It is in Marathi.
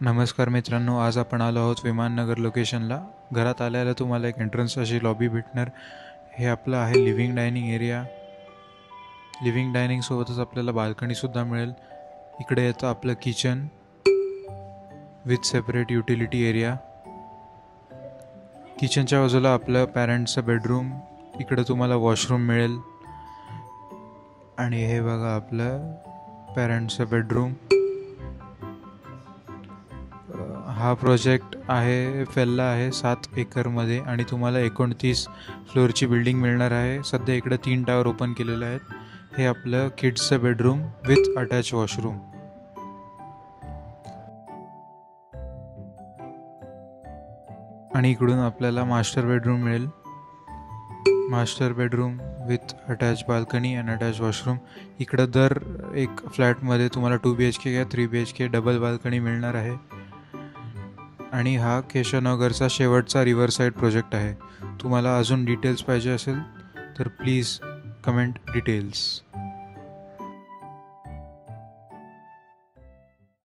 नमस्कार मित्रांनो, आज आपण आलो आहोत विमाननगर लोकेशनला. घरात आल्याला तुम्हाला एक एंट्रन्स अशी लॉबी भेटणार. हे आपलं आहे living dining area. Living dining सोबतच आपल्याला बाल्कनीसुद्धा मिळेल. इकडे येतं आपलं kitchen with separate utility area. किचनच्या बाजूला आपलं पॅरेंट्सचं बेडरूम. इकडे तुम्हाला वॉशरूम मिळेल. आणि हे बघा आपलं पॅरेंट्सचं बेडरूम. हा प्रोजेक्ट आहे फेल्ला आहे 7 एकरमध्ये आणि तुम्हाला 29 फ्लोअरची बिल्डिंग मिळणार आहे. सध्या इकडे 3 टावर ओपन केलेले आहेत. हे आपलं किड्सचं बेडरूम विथ अटॅच वॉशरूम. आणि इकडून आपल्याला मास्टर बेडरूम मिळेल. Master bedroom with attach balcony and attach washroom. इकडं दर एक फ्लॅटमध्ये तुम्हाला 2 BHK किंवा 3 BHK डबल बाल्कनी मिळणार आहे. आणि हा केशवनगरचा शेवटचा रिव्हर साईड प्रोजेक्ट आहे. तुम्हाला अजून डिटेल्स पाहिजे असेल तर प्लीज कमेंट डिटेल्स.